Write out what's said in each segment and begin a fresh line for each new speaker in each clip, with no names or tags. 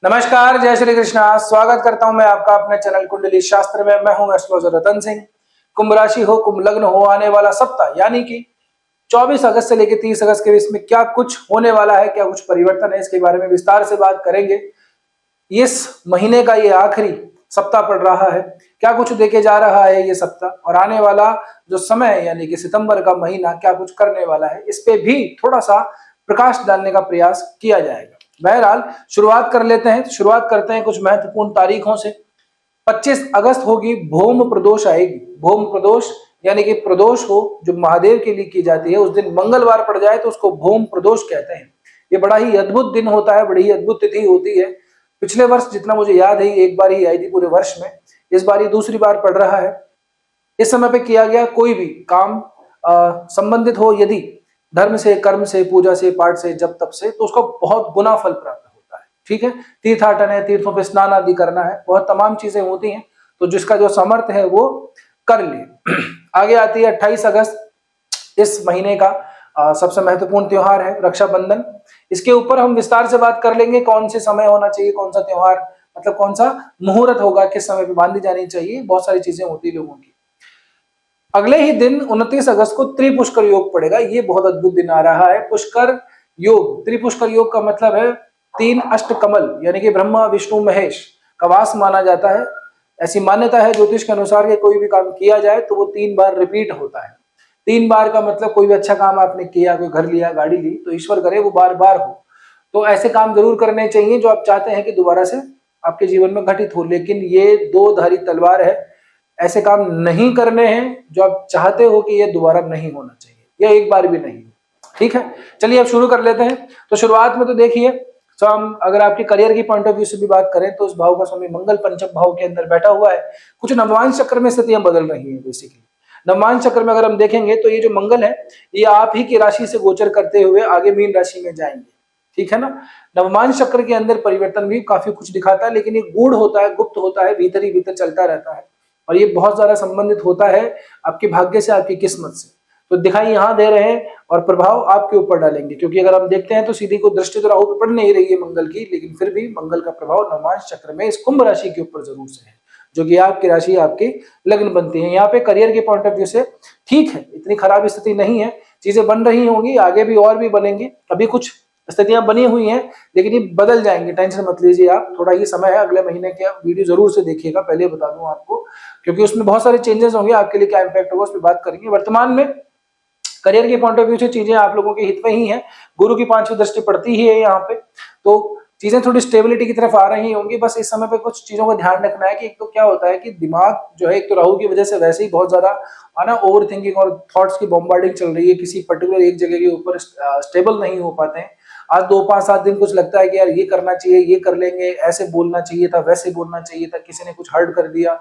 नमस्कार, जय श्री कृष्णा। स्वागत करता हूं मैं आपका अपने चैनल कुंडली शास्त्र में। मैं हूं एस्ट्रोलॉजर रतन सिंह। कुंभ राशि हो, कुंभ लग्न हो, आने वाला सप्ताह यानी कि 24 अगस्त से लेकर 30 अगस्त के बीच में क्या कुछ होने वाला है, क्या कुछ परिवर्तन है, इसके बारे में विस्तार से बात करेंगे। इस महीने का ये आखिरी सप्ताह पड़ रहा है, क्या कुछ देके जा रहा है ये सप्ताह, और आने वाला जो समय है यानी कि सितंबर का महीना क्या कुछ करने वाला है, इस पे भी थोड़ा सा प्रकाश डालने का प्रयास किया जाएगा। बहरहाल शुरुआत कर लेते हैं। शुरुआत करते हैं कुछ महत्वपूर्ण तारीखों से। 25 अगस्त होगी, भौम प्रदोष आएगी। भौम प्रदोष यानी कि प्रदोष हो जो महादेव के लिए की जाती है, उस दिन मंगलवार पड़ जाए तो उसको भौम प्रदोष कहते हैं। ये बड़ा ही अद्भुत दिन होता है, बड़ी ही अद्भुत तिथि होती है। पिछले वर्ष जितना मुझे याद है एक बार ही आई थी पूरे वर्ष में, इस बार ये दूसरी बार पड़ रहा है। इस समय पे किया गया कोई भी काम संबंधित हो, यदि धर्म से, कर्म से, पूजा से, पाठ से, जप तप से, तो उसका बहुत गुना फल प्राप्त होता है। ठीक है, तीर्थाटन है, तीर्थों पे स्नान आदि करना है, बहुत तमाम चीजें होती हैं, तो जिसका जो सामर्थ्य है वो कर ले। आगे आती है 28 अगस्त, इस महीने का सबसे महत्वपूर्ण त्योहार है रक्षाबंधन। इसके ऊपर हम विस्तार से बात कर लेंगे, कौन से समय होना चाहिए, कौन सा त्योहार मतलब कौन सा मुहूर्त होगा, किस समय पे बांधी जानी चाहिए, बहुत सारी चीजें होती है लोगों की। अगले ही दिन 29 अगस्त को त्रिपुष्कर योग पड़ेगा। ये बहुत अद्भुत दिन आ रहा है। पुष्कर योग, त्रिपुष्कर योग का मतलब है 3 अष्ट कमल, यानी कि ब्रह्मा विष्णु महेश का वास माना जाता है। ऐसी मान्यता है ज्योतिष के अनुसार कि कोई भी काम किया जाए तो वो 3 बार रिपीट होता है। 3 बार का मतलब कोई भी अच्छा काम आपने किया, कोई घर लिया, गाड़ी ली, तो ईश्वर करे वो बार बार हो। तो ऐसे काम जरूर करने चाहिए जो आप चाहते हैं कि दोबारा से आपके जीवन में घटित हो। लेकिन ये दो धारी तलवार है, ऐसे काम नहीं करने हैं जो आप चाहते हो कि ये दोबारा नहीं होना चाहिए, या एक बार भी नहीं। ठीक है, चलिए अब शुरू कर लेते हैं। तो शुरुआत में तो देखिए, तो हम अगर आपके करियर की पॉइंट ऑफ व्यू से भी बात करें तो उस भाव का स्वामी मंगल पंचम भाव के अंदर बैठा हुआ है। कुछ नवमांश चक्र में स्थितियां बदल रही हैं। बेसिकली नवमांश चक्र में अगर हम देखेंगे तो ये जो मंगल है ये आप ही की राशि से गोचर करते हुए आगे मीन राशि में जाएंगे। ठीक है ना, नवमांश चक्र के अंदर परिवर्तन भी काफी कुछ दिखाता है, लेकिन ये गूढ़ होता है, गुप्त होता है, भीतर ही भीतर चलता रहता है, और ये बहुत ज्यादा संबंधित होता है आपके भाग्य से, आपकी किस्मत से। तो दिखाई यहाँ दे रहे हैं और प्रभाव आपके ऊपर डालेंगे, क्योंकि अगर हम देखते हैं तो सीधी को दृष्टि तो राहु पे पड़ नहीं रही है मंगल की, लेकिन फिर भी मंगल का प्रभाव नवमांश चक्र में इस कुंभ राशि के ऊपर जरूर से है, जो कि आपकी राशि आपकी लग्न बनती है। यहाँ पे करियर के पॉइंट ऑफ व्यू से ठीक है, इतनी खराब स्थिति नहीं है, चीजें बन रही होंगी, आगे भी और भी बनेंगी। अभी कुछ स्थितियां बनी हुई हैं लेकिन ये बदल जाएंगे, टेंशन मत लीजिए आप, थोड़ा ही समय है। अगले महीने के वीडियो जरूर से देखिएगा, पहले बता दूं आपको, क्योंकि उसमें बहुत सारे चेंजेस होंगे, आपके लिए क्या इंपैक्ट होगा उस पर बात करेंगे। वर्तमान में करियर के पॉइंट ऑफ व्यू से चीजें आप लोगों के हित में ही हैं। गुरु की 5वीं दृष्टि पड़ती ही है यहाँ पे, तो चीजें थोड़ी स्टेबिलिटी की तरफ आ रही होंगी। बस इस समय पे कुछ चीजों का ध्यान रखना है कि एक तो क्या होता है कि दिमाग जो है, एक तो राहु की वजह से वैसे ही बहुत ज्यादा ना ओवर थिंकिंग और थॉट्स की बॉम्बार्डिंग चल रही है, किसी पर्टिकुलर एक जगह के ऊपर स्टेबल नहीं हो पाते हैं। आज 2-5-7 दिन कुछ लगता है कि यार ये करना चाहिए, ये कर लेंगे, ऐसे बोलना चाहिए था, वैसे बोलना चाहिए था, किसी ने कुछ हर्ट कर दिया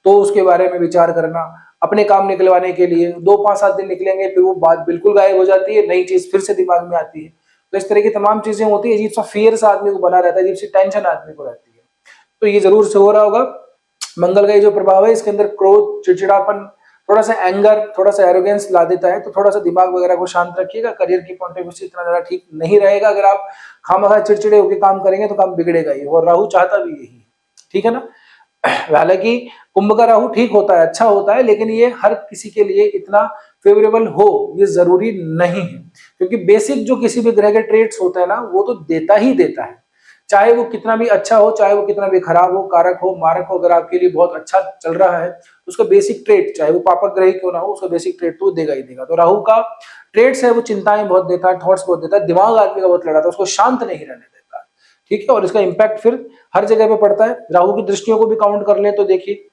तो उसके बारे में विचार करना, अपने काम निकलवाने के लिए 2-5-7 दिन निकलेंगे, फिर वो बात बिल्कुल गायब हो जाती है, नई चीज फिर से दिमाग में आती है। तो इस तरह की तमाम चीजें होती है, अजीब सा फियर सा आदमी को बना रहता है, अजीब सी टेंशन आदमी को रहती है। तो ये जरूर से हो रहा होगा। मंगल का ये जो प्रभाव है इसके अंदर क्रोध, चिड़चिड़ापन, थोड़ा सा एंगर, थोड़ा सा एरोगेंस ला देता है, तो थोड़ा सा दिमाग वगैरह को शांत रखिएगा। करियर की पॉइंट ऑफ व्यू से इतना ज्यादा ठीक नहीं रहेगा। अगर आप खामखा चिड़चिड़े होकर काम करेंगे तो काम बिगड़ेगा ही, और राहु चाहता भी यही है। ठीक है ना, हालांकि कुंभ का राहु ठीक होता है, अच्छा होता है, लेकिन ये हर किसी के लिए इतना फेवरेबल हो ये जरूरी नहीं है, क्योंकि बेसिक जो किसी भी ग्रह के ट्रेट्स होते हैं ना, वो तो देता ही देता है, चाहे वो कितना भी अच्छा हो, चाहे वो कितना भी खराब हो, कारक हो, मारक हो। अगर आपके लिए बहुत अच्छा चल रहा है तो उसका बेसिक ट्रेट, चाहे वो पापक ग्रह क्यों ना हो, उसका बेसिक ट्रेट तो देगा ही देगा। तो राहु का ट्रेट्स है वो चिंताएं बहुत देता है, थॉट्स बहुत देता है, दिमाग आदमी का बहुत लड़ाता है, उसको शांत नहीं रहने देता। ठीक है, और इसका इंपैक्ट फिर हर जगह पे पड़ता है। राहु की दृष्टियों को भी काउंट कर ले तो देखिए,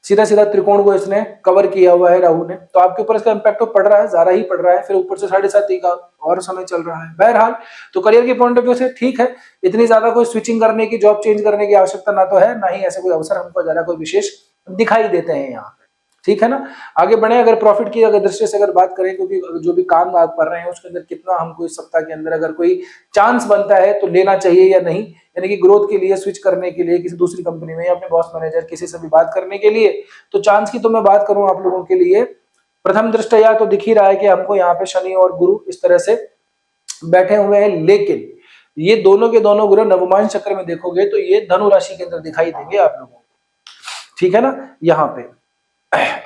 सीधा सीधा त्रिकोण को इसने कवर किया हुआ है राहु ने, तो आपके ऊपर इसका इंपैक्ट तो पड़ रहा है, ज्यादा ही पड़ रहा है। फिर ऊपर से 7.5 का और समय चल रहा है। बहरहाल तो करियर के पॉइंट ऑफ व्यू से ठीक है, इतनी ज्यादा कोई स्विचिंग करने की, जॉब चेंज करने की आवश्यकता ना तो है, ना ही ऐसे कोई अवसर हमको ज्यादा कोई विशेष दिखाई देते हैं यहाँ पे। ठीक है ना, आगे बढ़े। अगर प्रॉफिट की अगर दृष्टि से अगर बात करें, क्योंकि जो भी काम आप कर रहे हैं उसके अंदर कितना हमको इस सप्ताह के अंदर अगर कोई चांस बनता है तो लेना चाहिए या नहीं, यानी कि ग्रोथ के लिए, स्विच करने के लिए किसी दूसरी कंपनी में, या अपने बॉस मैनेजर किसी से भी बात करने के लिए, तो चांस की तो मैं बात करूं आप लोगों के लिए, प्रथम दृष्टया तो दिख ही रहा है कि हमको यहाँ पे शनि और गुरु इस तरह से बैठे हुए हैं। लेकिन ये दोनों के दोनों ग्रह नवमांश चक्र में देखोगे तो ये धनु राशि के अंदर दिखाई देंगे आप लोगों को, ठीक है ना। यहाँ पे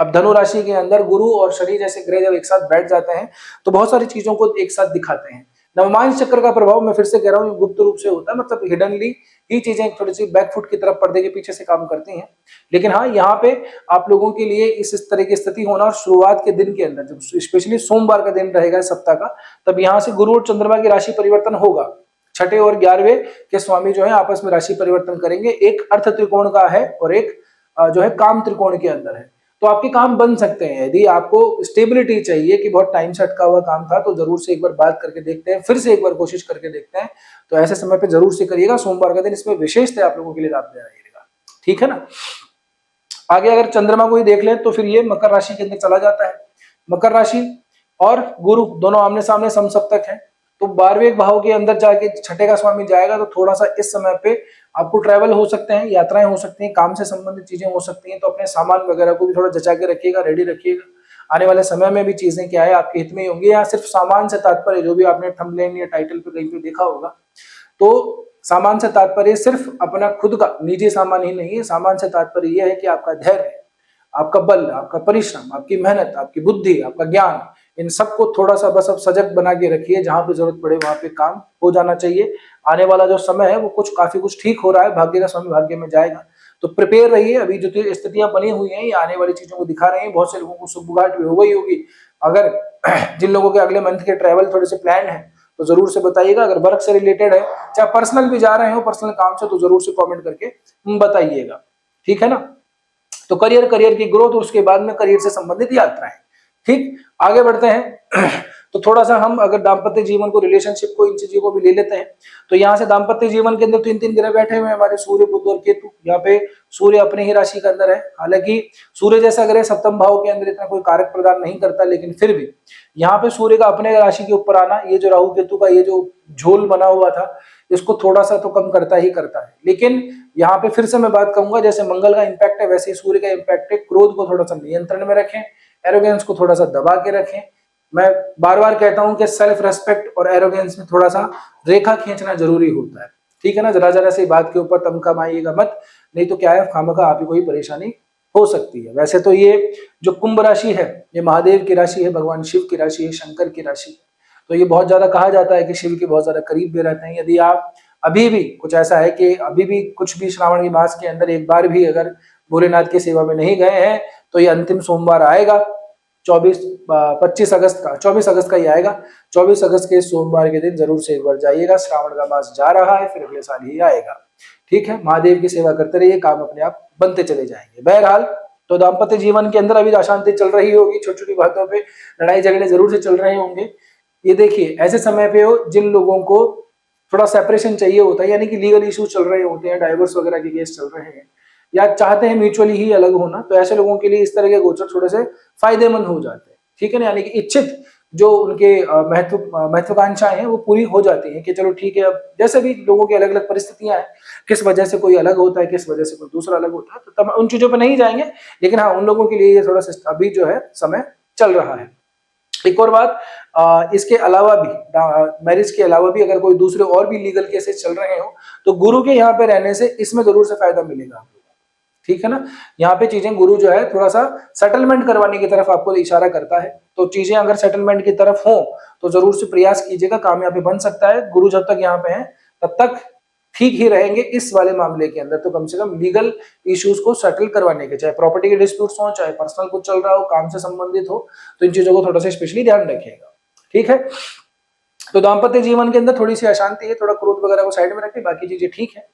अब धनु राशि के अंदर गुरु और शनि जैसे ग्रह जब एक साथ बैठ जाते हैं तो बहुत सारी चीजों को एक साथ दिखाते हैं। नवमांश चक्र का प्रभाव मैं फिर से कह रहा हूँ गुप्त रूप से होता है, मतलब हिडनली ही चीजें थोड़ी सी बैकफुट की तरफ पर्दे के पीछे से काम करती हैं। लेकिन हाँ, यहाँ पे आप लोगों के लिए इस तरह की स्थिति होना और शुरुआत के दिन के अंदर जब स्पेशली सोमवार का दिन रहेगा सप्ताह का, तब यहाँ से गुरु और चंद्रमा की राशि परिवर्तन होगा। छठे और 11वें के स्वामी जो है आपस में राशि परिवर्तन करेंगे। एक अर्थ त्रिकोण का है और एक जो है काम त्रिकोण के अंदर है। तो आपके काम बन सकते हैं। यदि आपको स्टेबिलिटी चाहिए कि बहुत टाइम से अटका हुआ काम था, तो जरूर से एक बार बात करके देखते हैं, फिर से एक बार कोशिश करके देखते हैं। तो ऐसे समय पे जरूर से करिएगा। सोमवार का दिन इसमें विशेषतः आप लोगों के लिए लाभदायक रहेगा, ठीक है ना। आगे अगर चंद्रमा को ही देख लें तो फिर ये मकर राशि के अंदर चला जाता है। मकर राशि और गुरु दोनों आमने सामने समसप्तक है, तो 12वें भाव के अंदर जाके छठे का स्वामी जाएगा, तो थोड़ा सा इस समय पे आपको ट्रैवल हो सकते हैं, यात्राएं हो सकती हैं, काम से संबंधित चीजें हो सकती हैं। तो अपने सामान वगैरह को भी थोड़ा जचा के रखिएगा, रेडी रखिएगा। आने वाले समय में भी चीजें क्या है आपके हित में ही होंगी। यहाँ सिर्फ सामान से तात्पर्य, जो भी आपने थंबनेल या टाइटल पे कहीं पे देखा होगा, तो सामान से तात्पर्य सिर्फ अपना खुद का निजी सामान ही नहीं है। सामान से तात्पर्य यह है कि आपका धैर्य, आपका बल, आपका परिश्रम, आपकी मेहनत, आपकी बुद्धि, आपका ज्ञान, इन सबको थोड़ा सा बस अब सजग बना के रखिए। जहां पे जरूरत पड़े वहां पे काम हो जाना चाहिए। आने वाला जो समय है वो काफी कुछ ठीक हो रहा है। भाग्य का स्वामी भाग्य में जाएगा, तो प्रिपेयर रहिए। अभी जो स्थितियां बनी हुई हैं ये आने वाली चीजों को दिखा रही हैं। बहुत से लोगों को सुगबुगाहट भी हो गई होगी। अगर जिन लोगों के अगले मंथ के ट्रैवल थोड़े से प्लान है तो जरूर से बताइएगा। अगर वर्क से रिलेटेड है, चाहे पर्सनल भी जा रहे हो, पर्सनल काम से, तो जरूर से कमेंट करके बताइएगा, ठीक है ना। तो करियर की ग्रोथ और उसके बाद में करियर से संबंधित यात्राएं, ठीक। आगे बढ़ते हैं तो थोड़ा सा हम अगर दाम्पत्य जीवन को, रिलेशनशिप को, इन चीजों को भी ले लेते हैं। तो यहाँ से दाम्पत्य जीवन के अंदर 3 ग्रह बैठे हुए हैं हमारे, सूर्य, बुध और केतु। यहाँ पे सूर्य अपने ही राशि के अंदर है। हालांकि सूर्य जैसा ग्रह सप्तम भाव के अंदर इतना कोई कारक प्रदान नहीं करता, लेकिन फिर भी यहाँ पे सूर्य का अपने राशि के ऊपर आना, ये जो राहु केतु का ये जो झोल बना हुआ था, इसको थोड़ा सा तो कम करता ही करता है। लेकिन यहाँ पे फिर से मैं बात कहूंगा, जैसे मंगल का इंपैक्ट है वैसे ही सूर्य का इंपैक्ट है। क्रोध को थोड़ा सा नियंत्रण में रखें, एरोगेंस को थोड़ा सा दबा के रखें। मैं बार बार कहता हूं कि सेल्फ रेस्पेक्ट और एरोगेंस में थोड़ा सा रेखा खींचना जरूरी होता है, ठीक है ना। जरा जरा सी बात के ऊपर तम कमाइएगा मत, नहीं तो क्या है खामखा आप ही कोई परेशानी हो सकती है। वैसे तो ये जो कुंभ राशि है ये महादेव की राशि है, भगवान शिव की राशि है, शंकर की राशि है। तो ये बहुत ज्यादा कहा जाता है कि शिव के बहुत ज्यादा करीब भी रहते हैं। यदि आप अभी भी कुछ ऐसा है कि अभी भी कुछ भी श्रावण के मास के अंदर एक बार भी अगर भोलेनाथ की सेवा में नहीं गए हैं, तो ये अंतिम सोमवार आएगा 24 अगस्त का ही आएगा। 24 अगस्त के सोमवार के दिन जरूर से एक बार जाइएगा। श्रावण का मास जा रहा है, फिर अगले साल ही आएगा, ठीक है। महादेव की सेवा करते रहिए, काम अपने आप बनते चले जाएंगे। बहरहाल तो दाम्पत्य जीवन के अंदर अभी अशांति चल रही होगी, छोटी छोटी बातों पे लड़ाई झगड़े जरूर से चल रहे होंगे। ये देखिए ऐसे समय पे हो जिन लोगों को थोड़ा सेपरेशन चाहिए होता है, यानी कि लीगल इश्यूज चल रहे होते हैं, डाइवोर्स वगैरह के केस चल रहे हैं, या चाहते हैं म्यूचुअली ही अलग होना, तो ऐसे लोगों के लिए इस तरह के गोचर थोड़े से फायदेमंद हो जाते हैं, ठीक है ना। यानी कि इच्छित जो उनके महत्वाकांक्षाएं हैं वो पूरी हो जाती हैं कि चलो ठीक है। अब जैसे भी लोगों की अलग अलग परिस्थितियां हैं, किस वजह से कोई अलग होता है, किस वजह से कोई दूसरा अलग होता है, तो तब उन चीजों पर नहीं जाएंगे। लेकिन हाँ, उन लोगों के लिए ये थोड़ा सा अभी जो है समय चल रहा है। एक और बात, इसके अलावा भी, मैरिज के अलावा भी अगर कोई दूसरे और भी लीगल केसेस चल रहे हो, तो गुरु के यहाँ पे रहने से इसमें जरूर से फायदा मिलेगा आपको, ठीक है ना। यहाँ पे चीजें गुरु जो है थोड़ा सा सेटलमेंट करवाने की तरफ आपको इशारा करता है। तो चीजें अगर सेटलमेंट की तरफ हो तो जरूर से प्रयास कीजिएगा, कामयाबी बन सकता है। गुरु जब तक यहाँ पे है तब तक ठीक ही रहेंगे इस वाले मामले के अंदर। तो कम से कम लीगल इश्यूज को सेटल करवाने के, चाहे प्रॉपर्टी के डिस्प्यूट्स हो, चाहे पर्सनल कुछ चल रहा हो, काम से संबंधित हो, तो इन चीजों को थोड़ा सा स्पेशली ध्यान रखिएगा, ठीक है। तो दाम्पत्य जीवन के अंदर थोड़ी सी अशांति है, थोड़ा क्रोध वगैरह को साइड में रखें, बाकी चीजें ठीक है।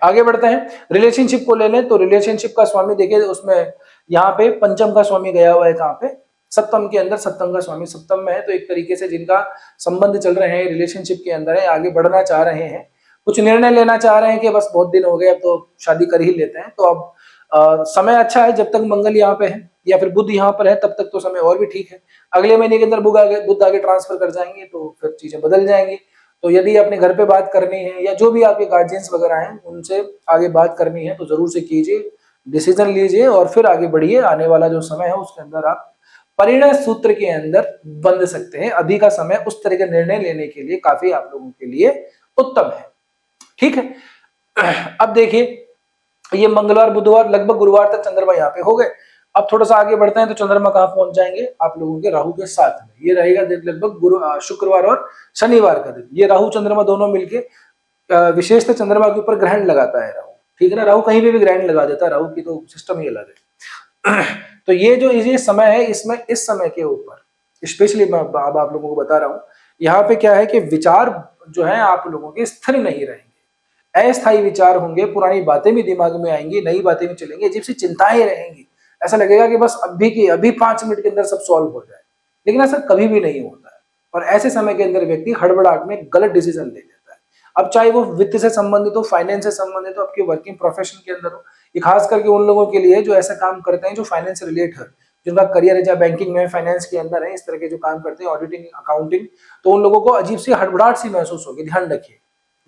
आगे बढ़ते हैं, रिलेशनशिप को ले लें तो रिलेशनशिप का स्वामी देखिए, उसमें यहाँ पे पंचम का स्वामी गया हुआ है, कहाँ पे, सप्तम के अंदर। सप्तम का स्वामी सप्तम में है, तो एक तरीके से जिनका संबंध चल रहे हैं, रिलेशनशिप के अंदर है, आगे बढ़ना चाह रहे हैं, कुछ निर्णय लेना चाह रहे हैं कि बस बहुत दिन हो गए अब तो शादी कर ही लेते हैं, तो अब समय अच्छा है जब तक मंगल यहाँ पे है या फिर बुध यहाँ पर है, तब तक तो समय और भी ठीक है। अगले महीने के अंदर बुध आगे ट्रांसफर कर जाएंगे तो फिर चीजें बदल जाएंगी। तो यदि अपने घर पे बात करनी है या जो भी आपके गार्जियंस वगैरह हैं उनसे आगे बात करनी है, तो जरूर से कीजिए, डिसीजन लीजिए और फिर आगे बढ़िए। आने वाला जो समय है उसके अंदर आप परिणय सूत्र के अंदर बंध सकते हैं। अभी का समय उस तरह के निर्णय लेने के लिए काफी आप लोगों के लिए उत्तम है। ठीक है, अब देखिए ये मंगलवार बुधवार लगभग गुरुवार तक चंद्रमा यहाँ पे हो गए। अब थोड़ा सा आगे बढ़ते हैं तो चंद्रमा कहाँ पहुंच जाएंगे आप लोगों के राहु के साथ में। ये रहेगा लगभग शुक्रवार और शनिवार का दिन। ये राहु चंद्रमा दोनों मिलके विशेषतः चंद्रमा के ऊपर ग्रहण लगाता है राहु। ठीक है ना, राहु कहीं भी ग्रहण लगा देता है, राहु की तो सिस्टम ही अलग है। तो ये समय है, इसमें इस समय के ऊपर स्पेशली मैं अब आप लोगों को बता रहा हूं, यहाँ पे क्या है कि विचार जो है आप लोगों के स्थिर नहीं रहेंगे, अस्थायी विचार होंगे, पुरानी बातें भी दिमाग में आएंगी, नई बातें भी चलेंगी, अजीब सी चिंताएं रहेंगी। ऐसा लगेगा कि बस अभी 5 मिनट के अंदर सब सॉल्व हो जाए, लेकिन ऐसा कभी भी नहीं होता है। और ऐसे समय के अंदर व्यक्ति हड़बड़ाहट में गलत डिसीजन ले लेता है। अब चाहे वो वित्त से संबंधित हो, फाइनेंस से संबंधित हो, आपके वर्किंग प्रोफेशन के अंदर हो, ये खास करके उन लोगों के लिए जो ऐसा काम करते हैं जो फाइनेंस से रिलेट है, जिनका करियर है या बैंकिंग में फाइनेंस के अंदर है, इस तरह के जो काम करते हैं ऑडिटिंग अकाउंटिंग, तो उन लोगों को अजीब सी हड़बड़ाहट सी महसूस होगी, ध्यान रखिए।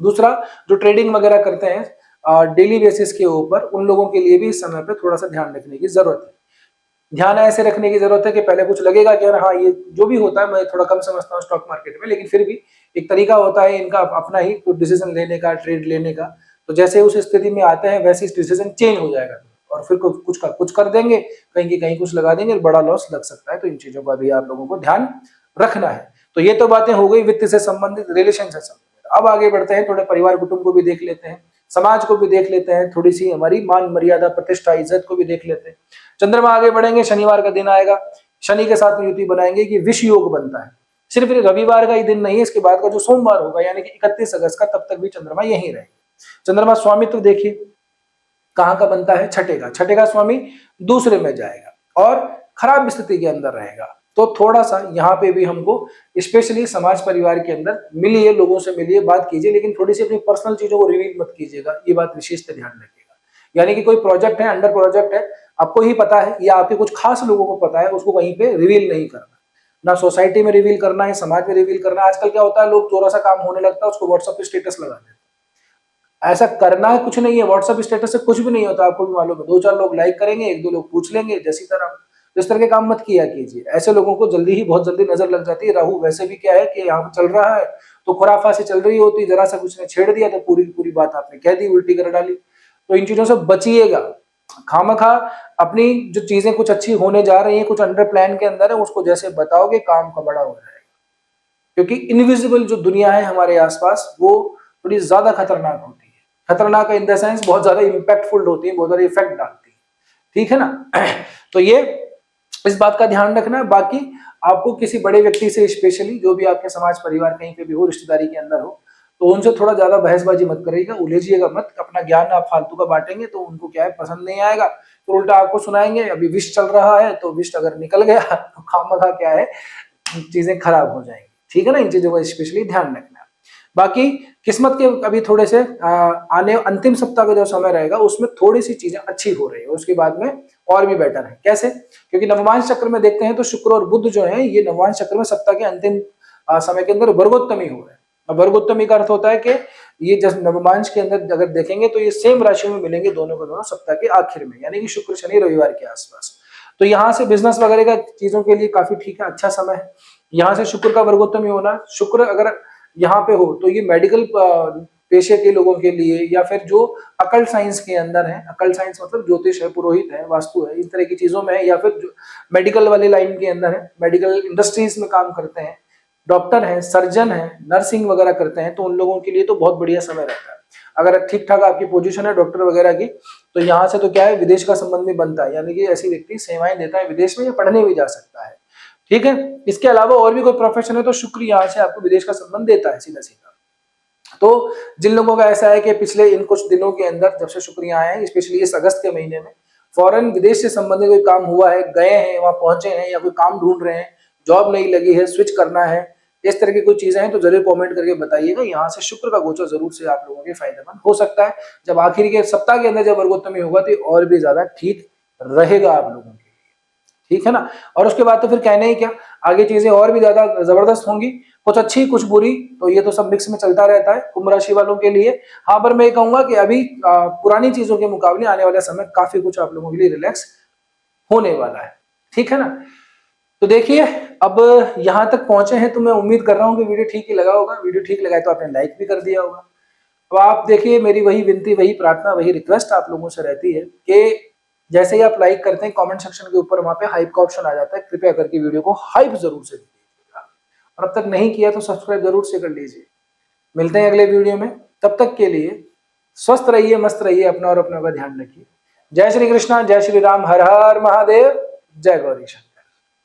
दूसरा, जो ट्रेडिंग वगैरह करते हैं डेली बेसिस के ऊपर, उन लोगों के लिए भी इस समय पे थोड़ा सा ध्यान रखने की जरूरत है। ध्यान ऐसे रखने की जरूरत है कि पहले कुछ लगेगा कि हाँ ये जो भी होता है मैं थोड़ा कम समझता हूँ स्टॉक मार्केट में, लेकिन फिर भी एक तरीका होता है इनका अपना ही डिसीजन लेने का, ट्रेड लेने का। तो जैसे उस स्थिति में आते हैं वैसे डिसीजन चेंज हो जाएगा और फिर कुछ कर देंगे, कहीं की कहीं कुछ लगा देंगे, बड़ा लॉस लग सकता है। तो इन चीजों का भी आप लोगों को ध्यान रखना है। तो ये तो बातें हो गई वित्त से संबंधित, रिलेशन से संबंधित। अब आगे बढ़ते हैं, थोड़े परिवार कुटुंब को भी देख लेते हैं, समाज को भी देख लेते हैं, थोड़ी सी हमारी मान मर्यादा प्रतिष्ठा इज्जत को भी देख लेते हैं। चंद्रमा आगे बढ़ेंगे, शनिवार का दिन आएगा, शनि के साथ में युति बनाएंगे कि विष योग बनता है। सिर्फ रविवार का ही दिन नहीं है, इसके बाद का जो सोमवार होगा यानी कि 31 अगस्त का, तब तक भी चंद्रमा यहीं रहेगा। चंद्रमा स्वामित्व देखिए कहां का बनता है, छठे का स्वामी दूसरे में जाएगा और खराब स्थिति के अंदर रहेगा। तो थोड़ा सा यहाँ पे भी हमको स्पेशली समाज परिवार के अंदर मिलिए, लोगों से मिलिए, बात कीजिए, लेकिन थोड़ी सी अपनी पर्सनल चीजों को रिवील मत कीजिएगा, ये बात विशेष ध्यान रखिएगा। यानी कि कोई प्रोजेक्ट है, अंडर प्रोजेक्ट है, आपको ही पता है या आपके कुछ खास लोगों को पता है, उसको कहीं पे रिवील नहीं करना, ना सोसाइटी में रिवील करना है, समाज में रिवील करना है। आजकल क्या होता है, लोग थोड़ा सा काम होने लगता है उसको व्हाट्सएप पे स्टेटस लगा देते हैं। ऐसा करना है कुछ नहीं है, व्हाट्सएप स्टेटस से कुछ भी नहीं होता, आपको भी मालूम है। 2-4 लोग लाइक करेंगे, 1-2 लोग पूछ लेंगे जैसी तरह। इस तरह के काम मत किया कीजिए, ऐसे लोगों को बहुत जल्दी नजर लग जाती है। राहु वैसे भी क्या है कि यहाँ चल रहा है तो खुराफा से चल रही होती, जरा सा कुछ ने छेड़ दिया तो पूरी बात आपने कह दी, उल्टी कर डाली। तो इन चीजों से बचिएगा। खामखा अपनी जो चीजें कुछ अच्छी होने जा रही हैं, कुछ अंडर प्लान के अंदर है, उसको जैसे बताओगे काम का बड़ा हो जाएगा। क्योंकि इनविजिबल जो दुनिया है हमारे आसपास, वो थोड़ी ज्यादा खतरनाक होती है। खतरनाक इन द सेंस बहुत ज्यादा इंपैक्टफुल होती है, बहुत ज्यादा इफेक्ट डालती है। ठीक है ना। तो ये इस बात का ध्यान रखना है। बाकी आपको किसी बड़े व्यक्ति से, स्पेशली जो भी आपके समाज परिवार कहीं पे भी हो, रिश्तेदारी के अंदर हो, तो उनसे थोड़ा ज्यादा बहसबाजी मत करिएगा, उलझिएगा मत। अपना ज्ञान आप फालतू का बांटेंगे तो उनको क्या है, पसंद नहीं आएगा, तो उल्टा आपको सुनाएंगे। अभी विष चल रहा है तो विष अगर निकल गया तो खामखा क्या है, चीजें खराब हो जाएंगी। ठीक है ना, इन चीजों का स्पेशली ध्यान रखना। बाकी किस्मत के अभी थोड़े से आने अंतिम सप्ताह का जो समय रहेगा उसमें थोड़ी सी चीजें अच्छी हो रही है, उसके बाद में और भी बेटर है। कैसे? क्योंकि नवमांश चक्र में देखते हैं तो शुक्र और बुध जो है, ये नवमांश चक्र में सप्ताह के अंतिम समय के अंदर वर्गोत्तमी हो रहे हैं। वर्गोत्तमी का अर्थ होता है कि ये जब नवमांश के अंदर अगर देखेंगे तो ये सेम राशि में मिलेंगे दोनों को दोनों सप्ताह के आखिर में, यानी कि शुक्र शनि रविवार के आसपास। तो यहाँ से बिजनेस वगैरह का चीजों के लिए काफी ठीक है, अच्छा समय है। यहाँ से शुक्र का वर्गोत्तमी होना, शुक्र अगर यहाँ पे हो तो ये मेडिकल पेशे के लोगों के लिए, या फिर जो अकल्ट साइंस के अंदर है, अकल्ट साइंस मतलब ज्योतिष है, पुरोहित है, वास्तु है, इस तरह की चीजों में है, या फिर जो मेडिकल वाले लाइन के अंदर है, मेडिकल इंडस्ट्रीज में काम करते हैं, डॉक्टर है, सर्जन है, नर्सिंग वगैरह करते हैं, तो उन लोगों के लिए तो बहुत बढ़िया समय रहता है। अगर ठीक ठाक आपकी पोजीशन है डॉक्टर वगैरह की, तो यहाँ से तो क्या है, विदेश का संबंध भी बनता है, यानी कि ऐसी व्यक्ति सेवाएं देता है विदेश में, या पढ़ने भी जा सकता है। ठीक है। इसके अलावा और भी कोई प्रोफेशन है तो शुक्र यहाँ से आपको विदेश का संबंध देता है सीधा सीधा। तो जिन लोगों का ऐसा है कि पिछले इन कुछ दिनों के अंदर जब से शुक्र यहाँ आए, स्पेशली इस अगस्त के महीने में फॉरेन विदेश से संबंधित कोई काम हुआ है, गए हैं, वहां पहुंचे हैं, या कोई काम ढूंढ रहे हैं, जॉब नहीं लगी है, स्विच करना है, इस तरह की कोई चीजें हैं तो जरूर कमेंट करके बताइएगा। यहाँ से शुक्र का गोचर जरूर से आप लोगों के फायदेमंद हो सकता है। जब आखिरी के सप्ताह के अंदर जब वर्गोत्तमी होगा तो और भी ज्यादा ठीक रहेगा आप लोगों के लिए। ठीक है ना। और उसके बाद तो फिर कहना ही क्या, आगे चीजें और भी ज्यादा जबरदस्त होंगी, कुछ अच्छी कुछ बुरी, तो ये तो सब मिक्स में चलता रहता है कुंभ राशि वालों के लिए। हाँ, पर मैं ये कहूंगा कि अभी पुरानी चीजों के मुकाबले आने वाला समय काफी कुछ आप लोगों के लिए रिलैक्स होने वाला है। ठीक है ना। तो देखिए, अब यहाँ तक पहुंचे हैं तो मैं उम्मीद कर रहा हूँ कि वीडियो ठीक ही लगा होगा। वीडियो ठीक लगा है तो आपने लाइक भी कर दिया होगा। तो आप देखिए, मेरी वही विनती, वही प्रार्थना, वही रिक्वेस्ट आप लोगों से रहती है कि जैसे ही आप लाइक करते हैं, कमेंट सेक्शन के ऊपर वहां पे हाइप का ऑप्शन आ जाता है, कृपया करके वीडियो को हाइप जरूर से दीजिएगा। और अब तक नहीं किया तो सब्सक्राइब जरूर से कर लीजिए। मिलते हैं अगले वीडियो में, तब तक के लिए स्वस्थ रहिए, मस्त रहिए, अपना और अपनों का ध्यान रखिए। जय श्री कृष्णा, जय श्री राम, हर हर महादेव, जय गौरी शंकर।